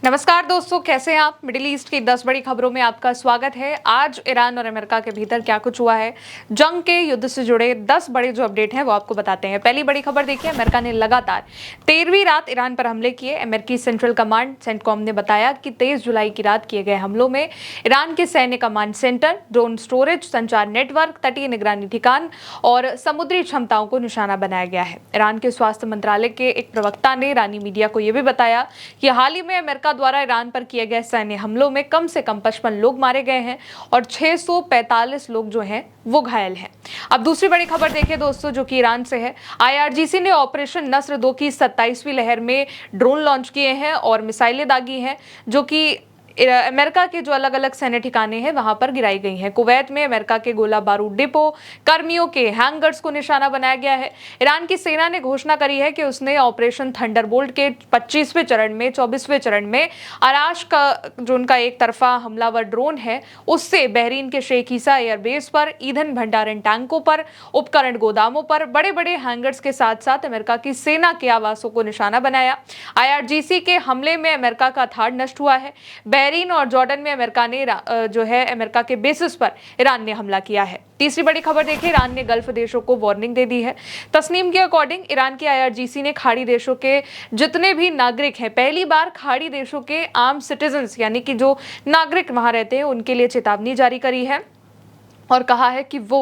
नमस्कार दोस्तों, कैसे हैं आप। मिडिल ईस्ट की 10 बड़ी खबरों में आपका स्वागत है। आज ईरान और अमेरिका के भीतर क्या कुछ हुआ है, जंग के युद्ध से जुड़े 10 बड़े जो अपडेट हैं वो आपको बताते हैं। पहली बड़ी खबर देखिए, अमेरिका ने लगातार 13वीं रात ईरान पर हमले किए। अमेरिकी सेंट्रल कमांड सेंटकॉम ने बताया कि 23 जुलाई की रात किए गए हमलों में ईरान के सैन्य कमांड सेंटर, ड्रोन स्टोरेज, संचार नेटवर्क, तटीय निगरानी ठिकान और समुद्री क्षमताओं को निशाना बनाया गया है। ईरान के स्वास्थ्य मंत्रालय के एक प्रवक्ता ने ईरानी मीडिया को यह भी बताया कि हाल ही में अमेरिका द्वारा ईरान पर किए गए सैन्य हमलों में कम से कम 55 लोग मारे गए हैं और 645 लोग जो हैं वो घायल हैं। अब दूसरी बड़ी खबर देखिए दोस्तों, जो कि ईरान से है। IRGC ने ऑपरेशन नस्र 2 की 27वीं लहर में ड्रोन लॉन्च किए हैं और मिसाइलें दागी हैं, जो कि अमेरिका के जो अलग अलग सैन्य ठिकाने हैं वहां पर गिराई गई हैं। कुवैत में अमेरिका के गोला बारूद डिपो, कर्मियों के हैंगर्स को निशाना बनाया गया है। ईरान की सेना ने घोषणा करी है कि उसने ऑपरेशन थंडरबोल्ट के 25वें चरण में 24वें चरण में अराश का जो उनका एक तरफा हमलावर ड्रोन है उससे बहरीन के शेख ईसा एयरबेस पर, ईंधन भंडारण टैंकों पर, उपकरण गोदामों पर, बड़े बड़े हैंगर्स के साथ साथ अमेरिका की सेना के आवासों को निशाना बनाया। IRGC के हमले में अमेरिका का थाड़ नष्ट हुआ है। बहरीन और जॉर्डन में अमेरिका ने जो है अमेरिका के बेसिस पर ईरान ने हमला किया है। तीसरी बड़ी खबर देखिए, ईरान ने गल्फ देशों को वार्निंग दे दी है। तस्नीम के अकॉर्डिंग ईरान की IRGC ने खाड़ी देशों के जितने भी नागरिक हैं, पहली बार खाड़ी देशों के आम सिटीजन्स यानी कि जो नागरिक वहां रहते हैं उनके लिए चेतावनी जारी करी है और कहा है कि वो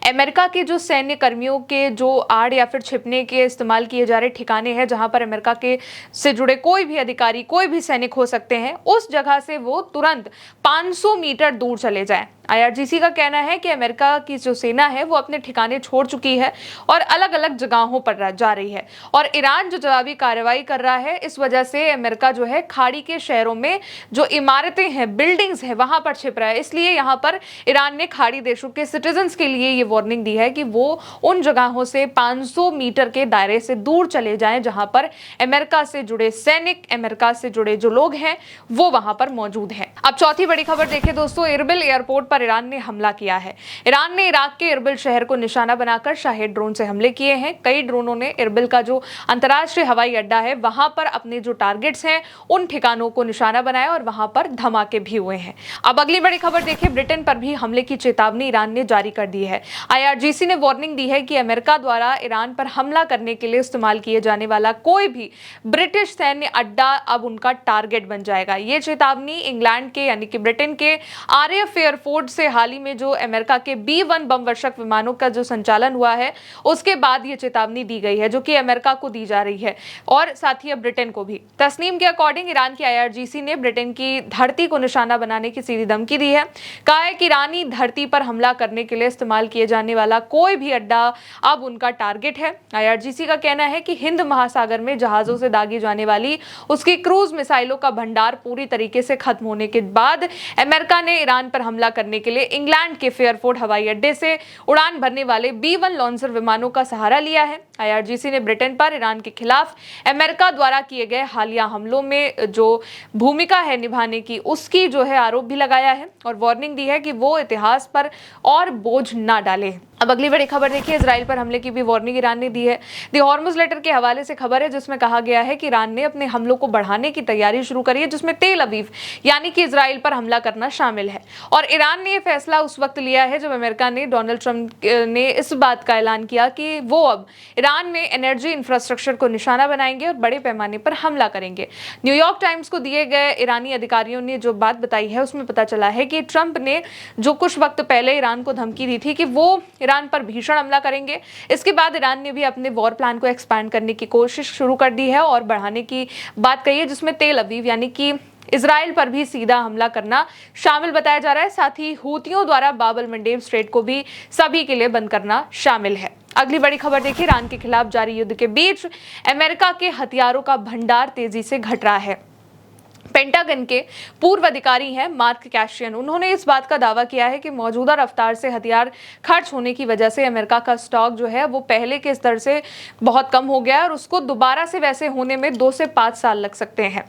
अमेरिका के जो सैन्य कर्मियों के जो आड़ या फिर छिपने के इस्तेमाल किए जा रहे ठिकाने हैं जहां पर अमेरिका के से जुड़े कोई भी अधिकारी, कोई भी सैनिक हो सकते हैं, उस जगह से वो तुरंत 500 मीटर दूर चले जाएं। IRGC का कहना है कि अमेरिका की जो सेना है वो अपने ठिकाने छोड़ चुकी है और अलग अलग जगहों पर जा रही है और ईरान जो जवाबी कार्रवाई कर रहा है, इस वजह से अमेरिका जो है खाड़ी के शहरों में जो इमारतें हैं, बिल्डिंग्स हैं, वहां पर छिप रहा है। इसलिए यहाँ पर ईरान ने खाड़ी देशों के सिटीजन्स के लिए ये वार्निंग दी है कि वो उन जगहों से 500 मीटर के दायरे से दूर चले जाएं जहां पर अमेरिका से जुड़े सैनिक, अमेरिका से जुड़े जो लोग हैं वो वहां पर मौजूद हैं। अब चौथी बड़ी खबर देखिए दोस्तों, इरबिल एयरपोर्ट पर ईरान ने हमला किया है। ईरान ने इराक के इरबिल शहर को निशाना बनाकर शाहेद ड्रोन से हमले किए हैं। कई ड्रोनों ने इरबिल का जो अंतर्राष्ट्रीय हवाई अड्डा है वहां पर अपने जो टारगेट्स हैं उन ठिकानों को निशाना बनाया और वहां पर धमाके भी हुए हैं। अब अगली बड़ी खबर देखिए, ब्रिटेन पर भी हमले की चेतावनी ईरान ने जारी कर दी है। IRGC ने वार्निंग दी है कि अमेरिका द्वारा ईरान पर हमला करने के लिए इस्तेमाल किए जाने वाला कोई भी ब्रिटिश सैन्य अड्डा अब उनका टारगेट बन जाएगा। ये चेतावनी इंग्लैंड के यानी कि ब्रिटेन के RAF एयरफोर्स से हाल ही में जो अमेरिका के B-1 बम वर्षक विमानों का जो संचालन हुआ है उसके बाद ये चेतावनी दी गई है, जो कि अमेरिका को दी जा रही है और साथ ही अब ब्रिटेन को भी। तस्नीम के अकॉर्डिंग ईरान की IRGC ने ब्रिटेन की धरती को निशाना बनाने की सीधी धमकी दी है। कहा है कि ईरानी धरती पर हमला करने के लिए इस्तेमाल किए जाने वाला कोई भी अड्डा अब उनका टारगेट है। IRGC का कहना है कि हिंद महासागर में जहाजों से दागी जाने वाली उसकी क्रूज मिसाइलों का भंडार पूरी तरीके से खत्म होने के बाद अमेरिका ने ईरान पर हमला करने के लिए इंग्लैंड के फेयरफोर्ड हवाई अड्डे से उड़ान भरने वाले B-1 लॉन्चर विमानों का सहारा लिया है। IRGC ने ब्रिटेन पर ईरान के खिलाफ अमेरिका द्वारा किए गए हालिया हमलों में जो भूमिका है निभाने की, उसकी जो है आरोप भी लगाया है और वार्निंग दी है कि वो इतिहास पर और बोझ ना डाले। अब अगली बड़ी खबर देखिए, इजराइल पर हमले की भी वार्निंग ईरान ने दी है। द हॉर्मुज लेटर के हवाले से खबर है जिसमें कहा गया है कि ईरान ने अपने हमलों को बढ़ाने की तैयारी शुरू करी है, जिसमें तेल अवीव यानी कि इजराइल पर हमला करना शामिल है। और ईरान ने यह फैसला उस वक्त लिया है जब अमेरिका ने डोनाल्ड ट्रंप ने इस बात का ऐलान किया कि वो अब ईरान में एनर्जी इंफ्रास्ट्रक्चर को निशाना बनाएंगे और बड़े पैमाने पर हमला करेंगे। न्यूयॉर्क टाइम्स को दिए गए ईरानी अधिकारियों ने जो बात बताई है उसमें पता चला है कि ट्रंप ने जो कुछ वक्त पहले ईरान को धमकी दी थी कि वो ईरान पर भीषण हमला करेंगे, इसके बाद ईरान ने भी अपने वॉर प्लान को एक्सपैंड करने की कोशिश शुरू कर दी है और बढ़ाने की बात कही है, जिसमें तेल अवीव यानी कि इजराइल पर भी सीधा हमला करना शामिल बताया जा रहा है। साथ ही हूतियों द्वारा बाब अल मंडेब स्ट्रेट को भी सभी के लिए बंद करना शामिल है। अगली बड़ी खबर देखिए, ईरान के खिलाफ जारी युद्ध के बीच अमेरिका के हथियारों का भंडार तेजी से घट रहा है। पेंटागन के पूर्व अधिकारी हैं मार्क कैशियन, उन्होंने इस बात का दावा किया है कि मौजूदा रफ्तार से हथियार खर्च होने की वजह से अमेरिका का स्टॉक जो है वो पहले के स्तर से बहुत कम हो गया है और उसको दोबारा से वैसे होने में 2 से 5 साल लग सकते हैं।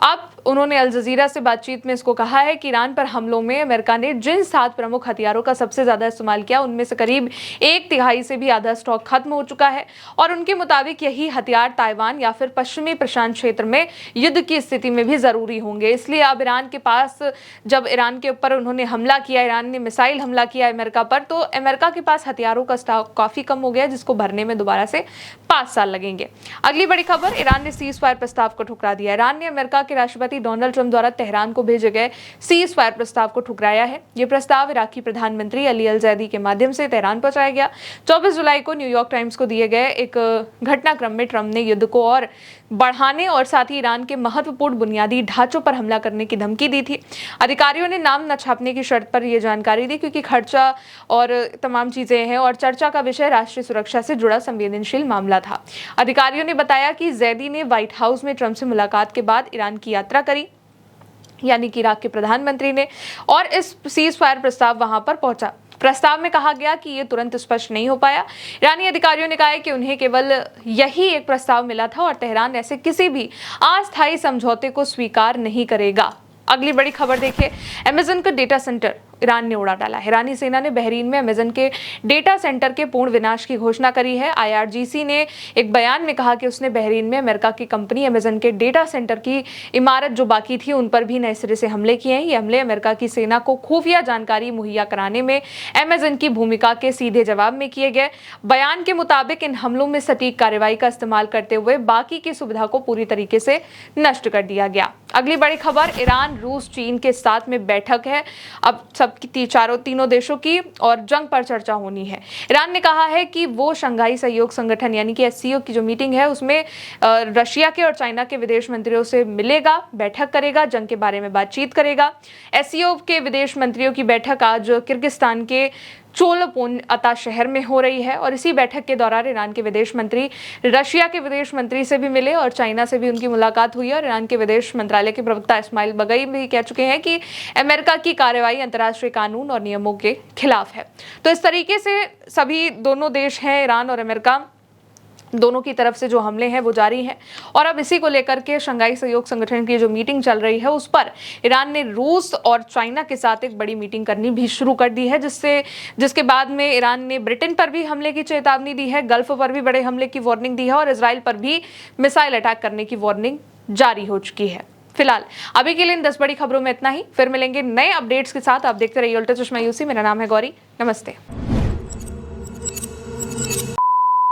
अब उन्होंने अल जजीरा से बातचीत में इसको कहा है कि ईरान पर हमलों में अमेरिका ने जिन 7 प्रमुख हथियारों का सबसे ज्यादा इस्तेमाल किया उनमें से करीब 1/3 से भी आधा स्टॉक खत्म हो चुका है और उनके मुताबिक यही हथियार ताइवान या फिर पश्चिमी प्रशांत क्षेत्र में युद्ध की स्थिति में भी जरूर ज़रूरी होंगे। इसलिए अब ईरान के पास, जब ईरान के ऊपर उन्होंने हमला किया, ईरान ने मिसाइल हमला किया अमेरिका पर, तो अमेरिका के पास हथियारों का स्टॉक काफ़ी कम हो गया, जिसको भरने में दोबारा से 5 साल लगेंगे। अगली बड़ी खबर, ईरान ने सीज फायर प्रस्ताव को ठुकरा दिया। ईरान ने अमेरिका के राष्ट्रपति डोनाल्ड ट्रंप द्वारा तेहरान को भेजे गए सीज फायर प्रस्ताव को ठुकराया है। यह प्रस्ताव इराकी प्रधानमंत्री अली अल जैदी के माध्यम से तेहरान पहुंचाया गया। 24 जुलाई को न्यूयॉर्क टाइम्स को दिए गए एक घटनाक्रम में ट्रंप ने युद्ध को और बढ़ाने और साथ ही ईरान के महत्वपूर्ण बुनियादी ढांचों पर हमला करने की धमकी दी थी। अधिकारियों ने नाम न छापने की शर्त पर यह जानकारी दी, क्योंकि खर्चा और तमाम चीजें हैं और चर्चा का विषय राष्ट्रीय सुरक्षा से जुड़ा संवेदनशील मामला था। अधिकारियों ने बताया कि जैदी ने व्हाइट हाउस में ट्रंप से मुलाकात के बाद ईरान की यात्रा करी, यानी कि इराक के प्रधानमंत्री ने, और इस सीज फायर प्रस्ताव वहां पर पहुंचा। प्रस्ताव में कहा गया कि ये तुरंत स्पष्ट नहीं हो पाया। ईरानी अधिकारियों ने कहा है कि उन्हें केवल यही एक प्रस्ताव मिला था और तेहरान ऐसे किसी भी अस्थायी समझौते को स्वीकार नहीं करेगा। अगली बड़ी खबर देखिए, अमेज़न का डेटा सेंटर ईरान ने उड़ा डाला। ईरानी सेना ने बहरीन में अमेज़न के डेटा सेंटर के पूर्ण विनाश की घोषणा करी है। IRGC ने एक बयान में कहा कि उसने बहरीन में अमेरिका की कंपनी अमेज़न के डेटा सेंटर की इमारत जो बाकी थी उन पर भी नए सिरे से हमले किए हैं। ये हमले अमेरिका की सेना को खुफिया जानकारी मुहैया कराने में अमेज़न की भूमिका के सीधे जवाब में किए गए। बयान के मुताबिक इन हमलों में सटीक कार्रवाई का इस्तेमाल करते हुए बाकी की सुविधा को पूरी तरीके से नष्ट कर दिया गया। अगली बड़ी खबर, ईरान, रूस, चीन के साथ में बैठक है अब सबकी तीनों देशों की, और जंग पर चर्चा होनी है। ईरान ने कहा है कि वो शंघाई सहयोग संगठन यानी कि SCO की जो मीटिंग है उसमें रशिया के और चाइना के विदेश मंत्रियों से मिलेगा, बैठक करेगा, जंग के बारे में बातचीत करेगा। SCO के विदेश मंत्रियों की बैठक आज किर्गिस्तान के चोलपोन अता शहर में हो रही है, और इसी बैठक के दौरान ईरान के विदेश मंत्री रशिया के विदेश मंत्री से भी मिले और चाइना से भी उनकी मुलाकात हुई। और ईरान के विदेश मंत्रालय के प्रवक्ता इस्माइल बगई भी कह चुके हैं कि अमेरिका की कार्रवाई अंतर्राष्ट्रीय कानून और नियमों के खिलाफ है। तो इस तरीके से सभी दोनों देश हैं, ईरान और अमेरिका, दोनों की तरफ से जो हमले हैं वो जारी हैं। और अब इसी को लेकर के शंघाई सहयोग संगठन की जो मीटिंग चल रही है उस पर ईरान ने रूस और चाइना के साथ एक बड़ी मीटिंग करनी भी शुरू कर दी है, जिसके बाद में ईरान ने ब्रिटेन पर भी हमले की चेतावनी दी है, गल्फ पर भी बड़े हमले की वार्निंग दी है और इजराइल पर भी मिसाइल अटैक करने की वार्निंग जारी हो चुकी है। फिलहाल अभी के लिए इन 10 बड़ी खबरों में इतना ही। फिर मिलेंगे नए अपडेट्स के साथ। आप देखते रहिए उल्टा चश्मा यूसी। मेरा नाम है गौरी। नमस्ते।